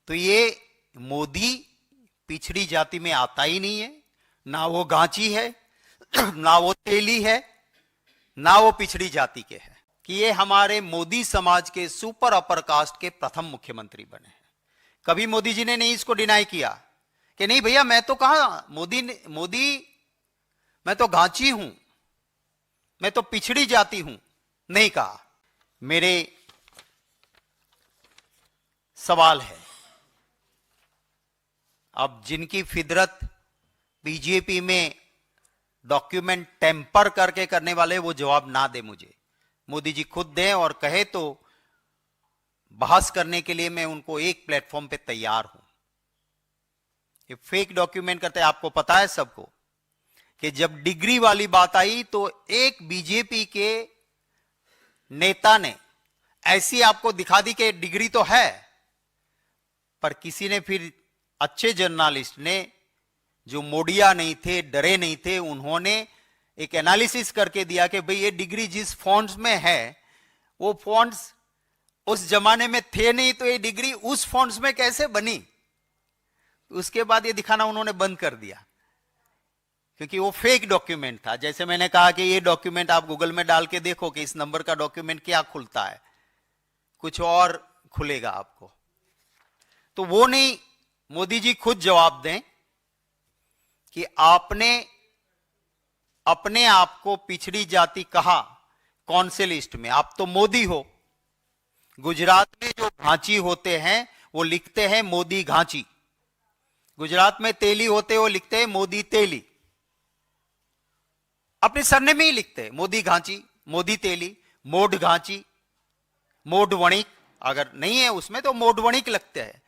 तो ये मोदी पिछड़ी जाति में आता ही नहीं है, ना वो गांची है, ना वो तेली है, ना वो पिछड़ी जाति के है, कि ये हमारे मोदी समाज के सुपर अपर कास्ट के प्रथम मुख्यमंत्री बने हैं। कभी मोदी जी ने नहीं इसको डिनाई किया कि नहीं भैया मैं तो कहा मोदी मैं तो गांची हूं, मैं तो पिछड़ी जाति हूं, नहीं कहा। मेरे सवाल है, अब जिनकी फितरत बीजेपी में डॉक्यूमेंट टेम्पर करके करने वाले, वो जवाब ना दे मुझे, मोदी जी खुद दें और कहे तो बहस करने के लिए मैं उनको एक प्लेटफॉर्म पे तैयार हूं। ये फेक डॉक्यूमेंट करते हैं, आपको पता है सबको कि जब डिग्री वाली बात आई तो एक बीजेपी के नेता ने ऐसी आपको दिखा दी कि डिग्री तो है, पर किसी ने फिर अच्छे जर्नलिस्ट ने, जो मोडिया नहीं थे, डरे नहीं थे, उन्होंने एक एनालिसिस करके दिया कि भाई ये डिग्री जिस फॉन्ट्स में है वो फॉन्ट्स उस जमाने में थे नहीं, तो ये डिग्री उस फॉन्ट्स में कैसे बनी। उसके बाद ये दिखाना उन्होंने बंद कर दिया, क्योंकि वो फेक डॉक्यूमेंट था। जैसे मैंने कहा कि ये डॉक्यूमेंट आप गूगल में डाल के देखो कि इस नंबर का डॉक्यूमेंट क्या खुलता है, कुछ और खुलेगा आपको। तो वो नहीं, मोदी जी खुद जवाब दें कि आपने अपने आप को पिछड़ी जाति कहा कौन से लिस्ट में। आप तो मोदी हो। गुजरात में जो घांची होते हैं वो लिखते हैं मोदी घांची, गुजरात में तेली होते वो लिखते हैं मोदी तेली, अपने सरने में ही लिखते हैं मोदी घांची, मोदी तेली, मोड घांची, मोड वणिक, अगर नहीं है उसमें तो मोड वणिक लगते हैं।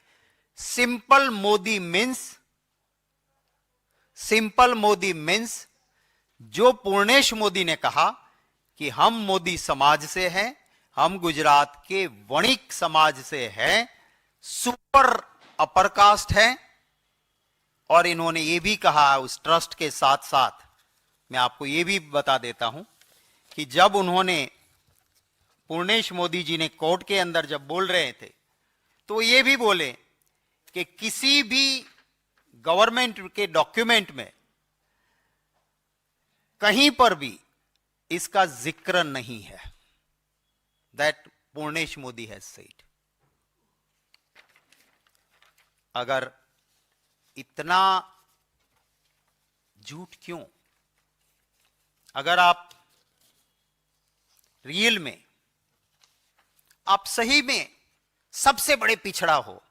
सिंपल मोदी मीन्स जो पूर्णेश मोदी ने कहा कि हम मोदी समाज से हैं, हम गुजरात के वणिक समाज से हैं, सुपर अपर कास्ट है। और इन्होंने ये भी कहा उस ट्रस्ट के साथ साथ, मैं आपको ये भी बता देता हूं कि जब उन्होंने पूर्णेश मोदी जी ने कोर्ट के अंदर जब बोल रहे थे तो ये भी बोले कि किसी भी गवर्नमेंट के डॉक्यूमेंट में कहीं पर भी इसका जिक्र नहीं है, that Purnesh Modi has said. अगर इतना झूठ क्यों? अगर आप रियल में, आप सही में सबसे बड़े पिछड़ा हो,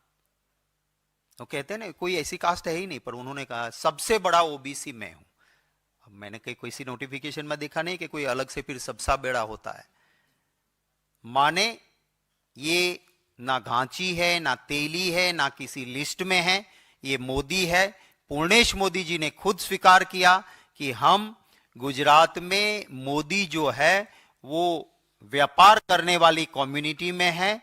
तो कहते हैं ना कोई ऐसी कास्ट है ही नहीं, पर उन्होंने कहा सबसे बड़ा ओबीसी मैं हूं। अब मैंने कहीं किसी नोटिफिकेशन में देखा नहीं कि कोई अलग से फिर सबसा बेड़ा होता है। माने ये ना घांची है, ना तेली है, ना किसी लिस्ट में है, ये मोदी है। पूर्णेश मोदी जी ने खुद स्वीकार किया कि हम गुजरात में मोदी जो है वो व्यापार करने वाली कम्युनिटी में है,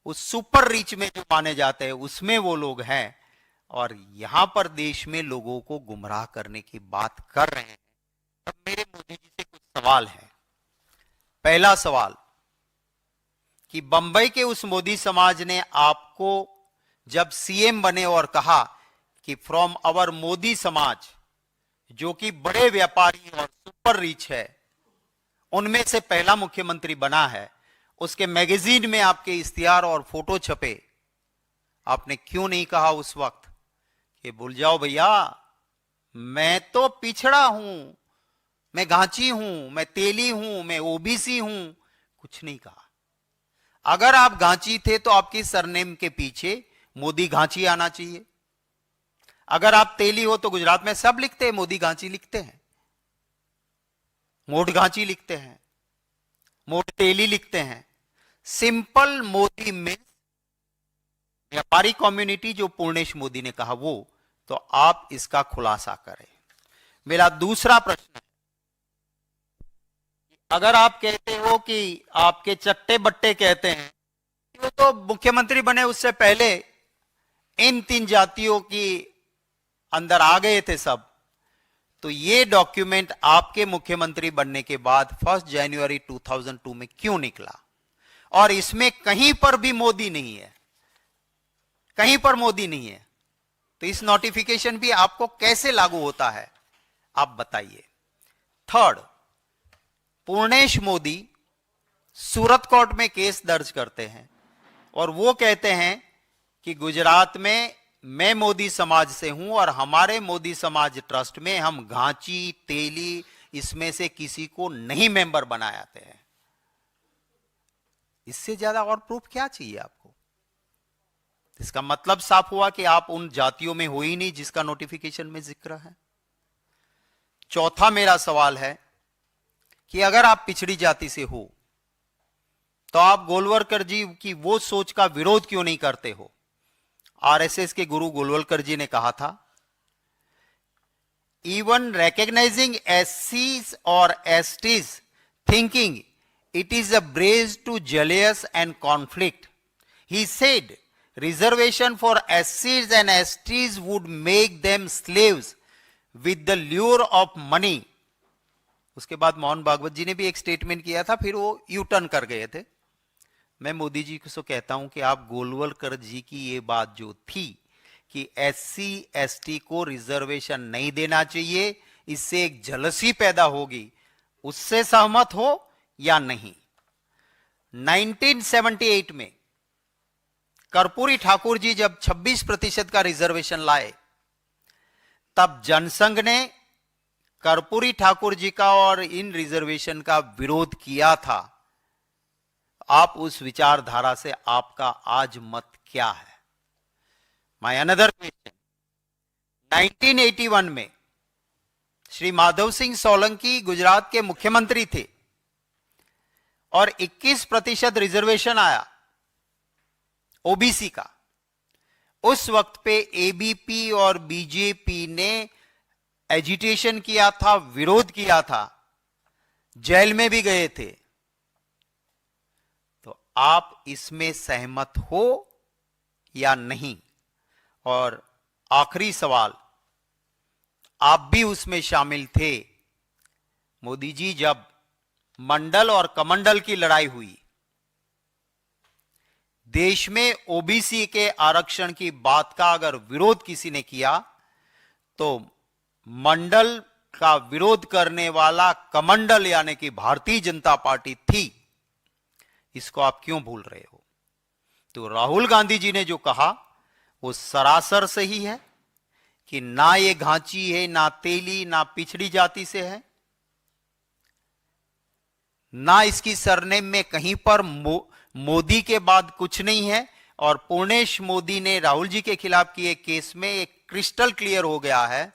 उस सुपर रिच में जो माने जाते हैं उसमें वो लोग हैं, और यहां पर देश में लोगों को गुमराह करने की बात कर रहे हैं। तब मेरे मोदी जी से कुछ सवाल है। पहला सवाल कि बंबई के उस मोदी समाज ने आपको जब सीएम बने और कहा कि फ्रॉम आवर मोदी समाज, जो कि बड़े व्यापारी और सुपर रिच है, उनमें से पहला मुख्यमंत्री बना है, उसके मैगजीन में आपके इश्तिहार और फोटो छपे, आपने क्यों नहीं कहा उस वक्त कि भूल जाओ भैया, मैं तो पिछड़ा हूं, मैं घांची हूं, मैं तेली हूं, मैं ओबीसी हूं? कुछ नहीं कहा। अगर आप घांची थे तो आपकी सरनेम के पीछे मोदी घांची आना चाहिए। अगर आप तेली हो तो गुजरात में सब लिखते हैं मोदी घांची लिखते हैं, मोड घांची लिखते हैं, मोड तेली लिखते हैं। सिंपल मोदी मीन्स व्यापारी कम्युनिटी, जो पूर्णेश मोदी ने कहा वो, तो आप इसका खुलासा करें। मेरा दूसरा प्रश्न है, अगर आप कहते हो कि आपके चट्टे बट्टे कहते हैं कि वो तो मुख्यमंत्री बने उससे पहले इन 3 जातियों की अंदर आ गए थे सब, तो ये डॉक्यूमेंट आपके मुख्यमंत्री बनने के बाद 1 जनवरी 2002 में क्यों निकला? और इसमें कहीं पर भी मोदी नहीं है, कहीं पर मोदी नहीं है, तो इस नोटिफिकेशन भी आपको कैसे लागू होता है आप बताइए। थर्ड, पूर्णेश मोदी सूरत कोर्ट में केस दर्ज करते हैं और वो कहते हैं कि गुजरात में मैं मोदी समाज से हूं और हमारे मोदी समाज ट्रस्ट में हम घांची, तेली इसमें से किसी को नहीं मेंबर बनाते हैं। इससे ज्यादा और प्रूफ क्या चाहिए आपको? इसका मतलब साफ हुआ कि आप उन जातियों में हो ही नहीं जिसका नोटिफिकेशन में जिक्र है। चौथा मेरा सवाल है कि अगर आप पिछड़ी जाति से हो तो आप गोलवलकर जी की वो सोच का विरोध क्यों नहीं करते हो? आरएसएस के गुरु गोलवलकर जी ने कहा था, इवन रिकॉग्नाइजिंग एससीज और STs thinking it is a breeze to jealous and conflict. He said reservation for एससीज and STs would make them slaves with the lure of money. उसके बाद मोहन भागवत जी ने भी एक स्टेटमेंट किया था, फिर वो यू टर्न कर गए थे। मैं मोदी जी को कहता हूं कि आप गोलवलकर जी की ये बात जो थी कि एससी एसटी को रिजर्वेशन नहीं देना चाहिए, इससे एक जलसी पैदा होगी, उससे सहमत हो या नहीं? 1978 में कर्पूरी ठाकुर जी जब 26% का रिजर्वेशन लाए, तब जनसंघ ने कर्पूरी ठाकुर जी का और इन रिजर्वेशन का विरोध किया था। आप उस विचारधारा से आपका आज मत क्या है? माय अनदर क्वेश्चन, 1981 में श्री माधव सिंह सोलंकी गुजरात के मुख्यमंत्री थे और 21% रिजर्वेशन आया ओबीसी का। उस वक्त पे एबीपी और बीजेपी ने एजिटेशन किया था, विरोध किया था, जेल में भी गए थे। तो आप इसमें सहमत हो या नहीं? और आखिरी सवाल, आप भी उसमें शामिल थे मोदी जी जब मंडल और कमंडल की लड़ाई हुई, देश में ओबीसी के आरक्षण की बात का अगर विरोध किसी ने किया तो मंडल का विरोध करने वाला कमंडल यानी कि भारतीय जनता पार्टी थी। इसको आप क्यों भूल रहे हो? तो राहुल गांधी जी ने जो कहा वो सरासर सही है कि ना ये घांची है, ना तेली, ना पिछड़ी जाति से है, ना इसकी सरनेम में कहीं पर मोदी के बाद कुछ नहीं है। और पूर्णेश मोदी ने राहुल जी के खिलाफ किए केस में एक क्रिस्टल क्लियर हो गया है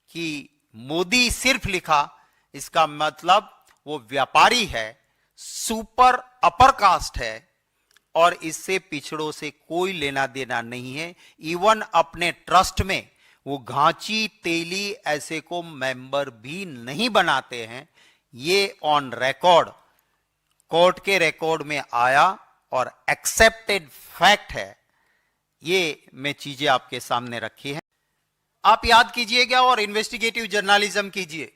कि मोदी सिर्फ लिखा, इसका मतलब वो व्यापारी है, सुपर अपर कास्ट है और इससे पिछड़ों से कोई लेना देना नहीं है। इवन अपने ट्रस्ट में वो घांची, तेली ऐसे को मेंबर भी नहीं बनाते हैं। ये ऑन रिकॉर्ड, कोर्ट के रिकॉर्ड में आया और एक्सेप्टेड फैक्ट है। ये मैं चीजें आपके सामने रखी हैं, आप याद कीजिएगा और इन्वेस्टिगेटिव जर्नलिज्म कीजिए।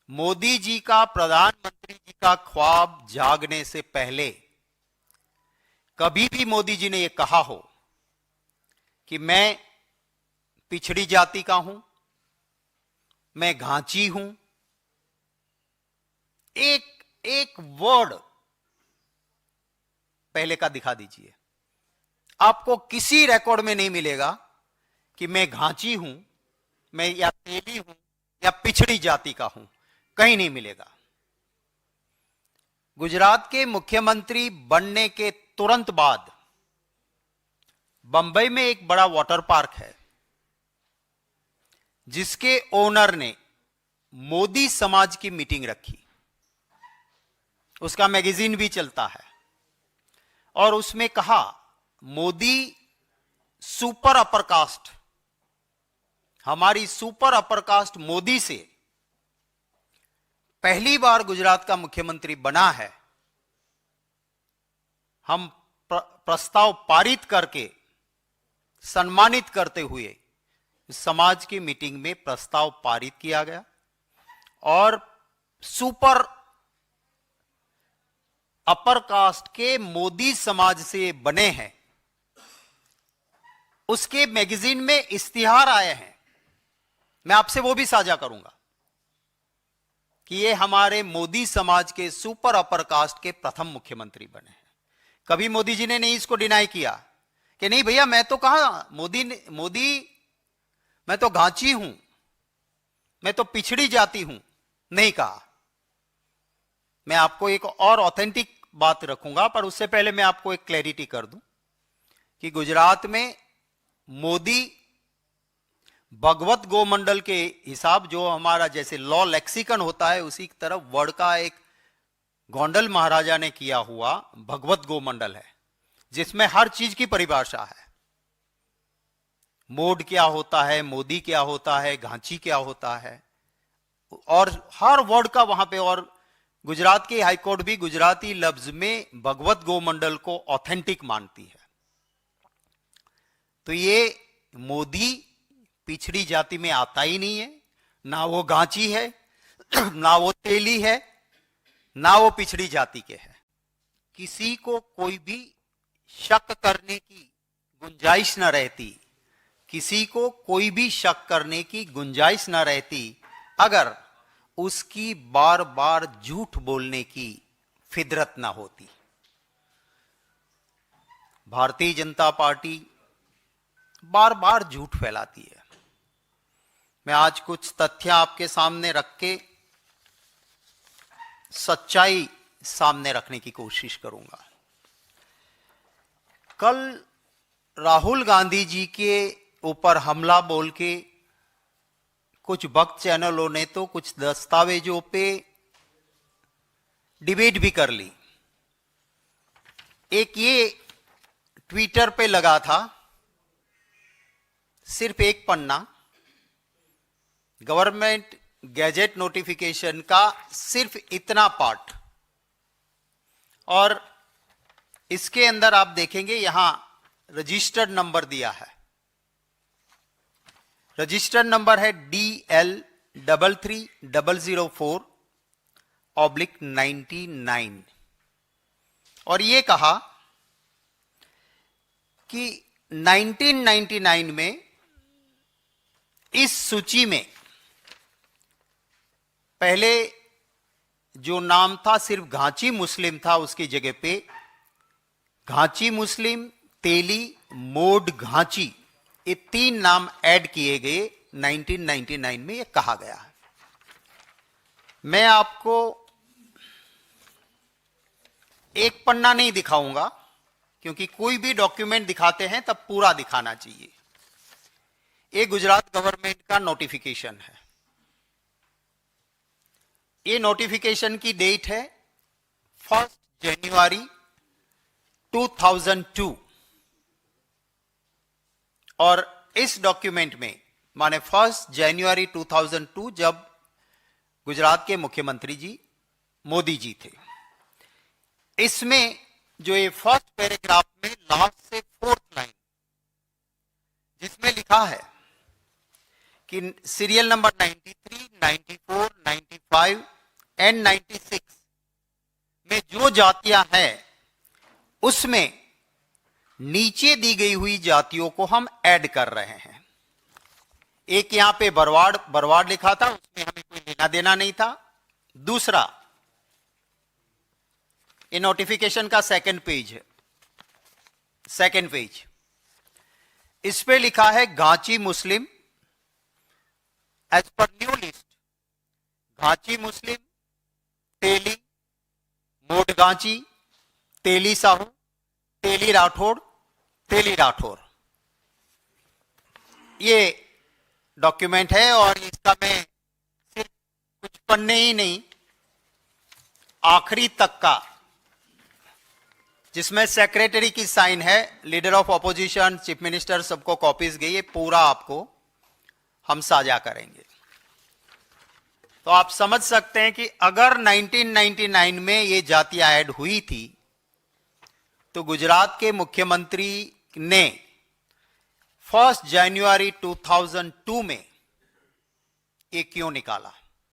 मोदी जी का प्रधानमंत्री जी का ख्वाब जागने से पहले कभी भी मोदी जी ने यह कहा हो कि मैं पिछड़ी जाति का हूं, मैं घांची हूं, एक वर्ड पहले का दिखा दीजिए। आपको किसी रिकॉर्ड में नहीं मिलेगा कि मैं घांची हूं, मैं या तेली हूं या पिछड़ी जाति का हूं, कहीं नहीं मिलेगा। गुजरात के मुख्यमंत्री बनने के तुरंत बाद बंबई में एक बड़ा वाटर पार्क है जिसके ओनर ने मोदी समाज की मीटिंग रखी। उसका मैगजीन भी चलता है और उसमें कहा मोदी सुपर अपर कास्ट, हमारी सुपर अपर कास्ट मोदी से पहली बार गुजरात का मुख्यमंत्री बना है। हम प्रस्ताव पारित करके सम्मानित करते हुए समाज की मीटिंग में प्रस्ताव पारित किया गया और सुपर अपर कास्ट के मोदी समाज से बने हैं उसके मैगजीन में इश्तिहार आए हैं, मैं आपसे वो भी साझा करूंगा कि ये हमारे मोदी समाज के सुपर अपर कास्ट के प्रथम मुख्यमंत्री बने हैं। कभी मोदी जी ने नहीं इसको डिनाई किया कि नहीं भैया मैं तो कहा मोदी मैं तो घांची हूं, मैं तो पिछड़ी जाति हूं, नहीं कहा। मैं आपको एक और ऑथेंटिक बात रखूंगा, पर उससे पहले मैं आपको एक क्लैरिटी कर दूं कि गुजरात में मोदी भगवत गोमंडल के हिसाब, जो हमारा जैसे लॉ लेक्सिकन होता है उसी की तरफ वर्ड का एक गोंडल महाराजा ने किया हुआ भगवत गोमंडल है, जिसमें हर चीज की परिभाषा है। मोड क्या होता है, मोदी क्या होता है, घांची क्या होता है, और हर वर्ड का वहां पे। और गुजरात की हाईकोर्ट भी गुजराती लफ्ज में भगवत गोमंडल को ऑथेंटिक मानती है। तो ये मोदी पिछड़ी जाति में आता ही नहीं है, ना वो घांची है, ना वो तेली है, ना वो पिछड़ी जाति के है। किसी को कोई भी शक करने की गुंजाइश न रहती, किसी को कोई भी शक करने की गुंजाइश न रहती अगर उसकी बार बार झूठ बोलने की फितरत ना होती। भारतीय जनता पार्टी बार बार झूठ फैलाती है। मैं आज कुछ तथ्य आपके सामने रख के सच्चाई सामने रखने की कोशिश करूंगा। कल राहुल गांधी जी के ऊपर हमला बोल के कुछ भक्त चैनलों ने तो कुछ दस्तावेजों पे डिबेट भी कर ली। एक ये ट्विटर पे लगा था, सिर्फ एक पन्ना, गवर्नमेंट गैजेट नोटिफिकेशन का सिर्फ इतना पार्ट, और इसके अंदर आप देखेंगे यहां रजिस्टर्ड नंबर दिया है। रजिस्टर्ड नंबर है DL33004/99 और ये कहा कि 1999 में इस सूची में पहले जो नाम था सिर्फ घांची मुस्लिम था, उसकी जगह पे घांची मुस्लिम, तेली, मोड घांची, ये 3 नाम ऐड किए गए 1999 में, ये कहा गया है। मैं आपको एक पन्ना नहीं दिखाऊंगा, क्योंकि कोई भी डॉक्यूमेंट दिखाते हैं तब पूरा दिखाना चाहिए। ये गुजरात गवर्नमेंट का नोटिफिकेशन है। ये नोटिफिकेशन की डेट है 1 जनवरी 2002 और इस डॉक्यूमेंट में माने 1 जनवरी 2002 जब गुजरात के मुख्यमंत्री जी मोदी जी थे, इसमें जो ये फर्स्ट पैराग्राफ में लास्ट से 4th लाइन जिसमें लिखा है कि सीरियल नंबर 93, 94, 95 एंड 96 में जो जातियां हैं उसमें नीचे दी गई हुई जातियों को हम ऐड कर रहे हैं। एक यहां पे बरवाड़ लिखा था, उसमें हमें कोई लेना देना नहीं था। दूसरा, ये नोटिफिकेशन का सेकंड पेज है, सेकंड पेज, इस पे लिखा है Ghanchi Muslim as per new list, Ghanchi Muslim, Teli, Mod Ghanchi, Teli Sahu, Teli Rathod, Teli Rathore, ये डॉक्यूमेंट है। और इसका मैं सिर्फ कुछ पन्ने ही नहीं, आखिरी तक का, जिसमें सेक्रेटरी की साइन है, leader of opposition, chief minister, सबको कॉपीज गई, ये पूरा आपको हम साझा करेंगे। तो आप समझ सकते हैं कि अगर 1999 में ये जातियां ऐड हुई थी तो गुजरात के मुख्यमंत्री ने 1 जनवरी 2002 में ये क्यों निकाला।